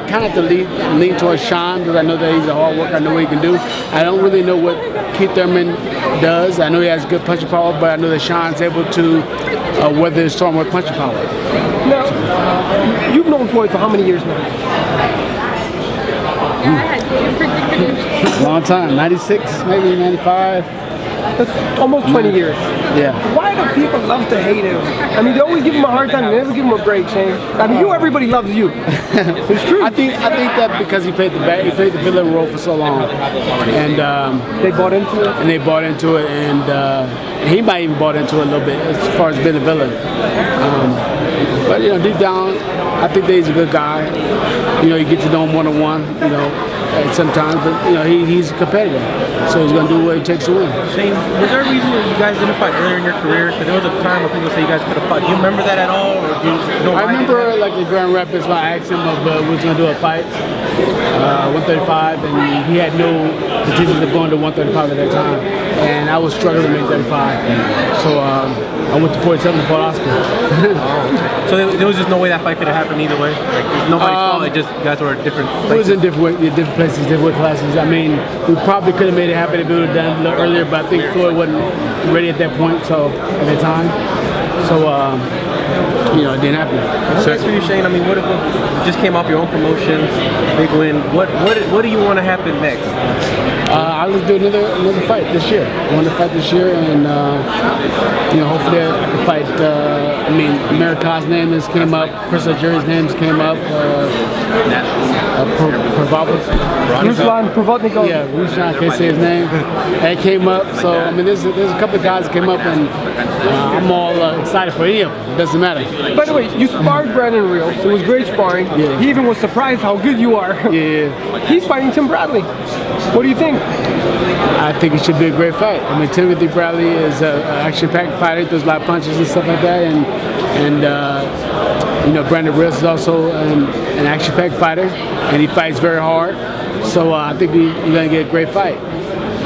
kind of have to lean towards Sean because I know that he's a hard worker. I know what he can do. I don't really know what Keith Thurman does. I know he has good punching power, but I know that Sean's able to weather the storm with punching power. Now, you've known Floyd for how many years now? Long time, 96, maybe 95. That's almost 20 years. Yeah. Why do people love to hate him? I mean, they always give him a hard time. They never give him a break, Shane. I mean, everybody loves you. It's true. I think that because he played the villain role for so long, and they bought into it. And they bought into it, and he might even bought into it a little bit as far as being a villain. But you know, deep down, I think that he's a good guy. You know, you get to know him one-on-one. You know. Sometimes, but you know he's a competitor, so he's gonna do what it takes to win. Shane, was there a reason that you guys didn't fight earlier in your career? Because there was a time where people say you guys could have fought. Do you remember that at all, or do you know? I remember like the Grand Rapids. I asked him if we was gonna do a fight, 135, and he had no intentions of going to 135 at that time, and I was struggling to make 35, so I went to 47 and fought Oscar. So there was just no way that fight could have happened either way. Like nobody's fault. It just you guys were at different places. It was in different places, different classes. I mean, we probably could have made it happen if we would have done it a little earlier, but I think Floyd wasn't ready at that point. So at that time, so you know, it didn't happen. So for you, Shane, I mean, what if you just came off your own promotion, big win? What do you want to happen next? I'll just do another fight this year. I want to fight this year, and you know, hopefully I can fight. I mean, America's name came up. Chris Algieri's names came up. Ruslan Provodnikov. Yeah, Ruslan, I can't say his name. That came up. So I mean, there's a couple of guys that came up, and I'm all excited for any of them. It doesn't matter. By the way, you sparred Brandon Rios. It was great sparring. Yeah. He even was surprised how good you are. Yeah. He's fighting Tim Bradley. What do you think? I think it should be a great fight. I mean, Timothy Bradley is an action-packed fighter. He throws a lot of punches and stuff like that, and you know, Brandon Rios is also an action-packed fighter, and he fights very hard. So I think we're going to get a great fight.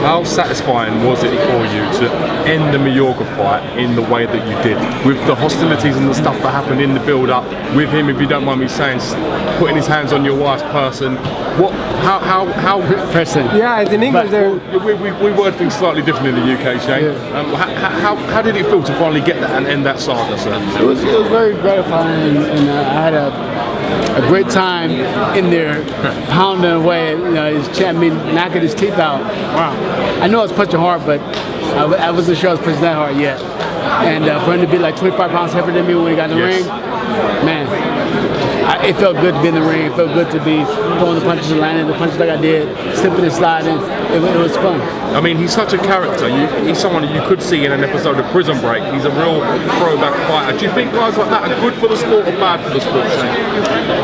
How satisfying was it for you to end the Mayorga fight in the way that you did, with the hostilities and the stuff that happened in the build-up, with him, if you don't mind me saying, putting his hands on your wife's person? How person? Yeah, it's in English. We word things slightly different in the UK, Shane. Yeah. How did it feel to finally get that and end that saga, sir? It was very gratifying, and I had a great time in there, pounding away. You know, his chin, knocking his teeth out. Wow. I know I was punching hard, but I wasn't sure I was punching that hard yet. And for him to be like 25 pounds heavier than me when he got in the ring, man, it felt good to be in the ring. It felt good to be throwing the punches and landing the punches like I did, slipping and sliding. It was fun. I mean, he's such a character. He's someone you could see in an episode of Prison Break. He's a real throwback fighter. Do you think guys like that are good for the sport or bad for the sport, Shane?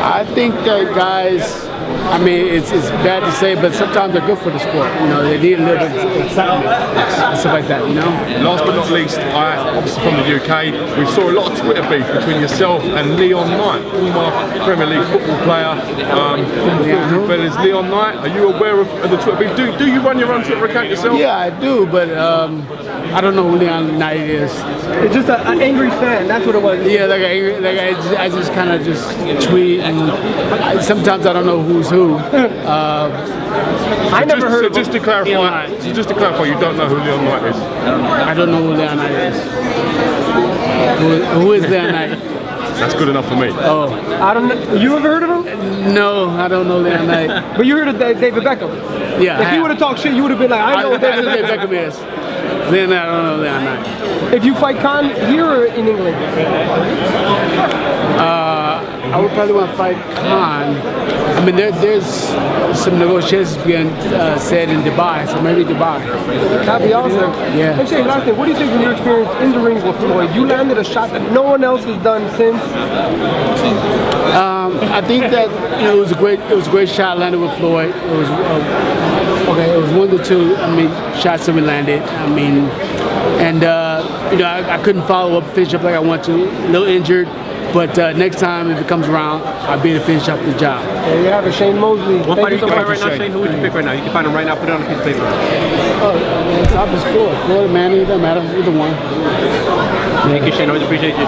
I think that guys, I mean, it's bad to say, but sometimes they're good for the sport. You know, they need a little bit of excitement and stuff like that, you know? Last but not least, obviously from the UK, we saw a lot of Twitter beef between yourself and Leon Knight, former Premier League football player. Leon Knight, are you aware of the Twitter beef? Do you run your own Twitter account yourself? Yeah, I do, but I don't know who Leon Knight is. It's just an angry fan. That's what it was. Yeah, I just kind of just tweet, and sometimes I don't know who's who. I never heard. So just to clarify, you don't know who Leon Knight is. I don't know who Leon Knight is. Who is Leon Knight? That's good enough for me. Oh, I don't know. You ever heard of him? No, I don't know Leon Knight. But you heard of David Beckham? Yeah. If you would have talked shit, you would have been like, I know who David Beckham is. Then I don't know Leon Knight. If you fight Khan here or in England? I would probably want to fight Khan. I mean, there's some negotiations being said in Dubai, so maybe Dubai. That'd be awesome. Yeah. And Shane, last thing, what do you think from your experience in the ring with Floyd? You landed a shot that no one else has done since. I think that it was a great shot landed with Floyd. It was it was 1-2. I mean, shots that we landed. I mean, and you know, I couldn't follow up, finish up like I want to. A little injured. But next time, if it comes around, I'll be able to finish up the job. There you have it, Shane Mosley. What fighter you can fight right now, Shane? Who would you pick right now? You can find him right now, put it on a piece of paper. Oh, it's obvious Floyd. Floyd, Manny, it doesn't matter. Either one. Thank you, Shane. Always appreciate you.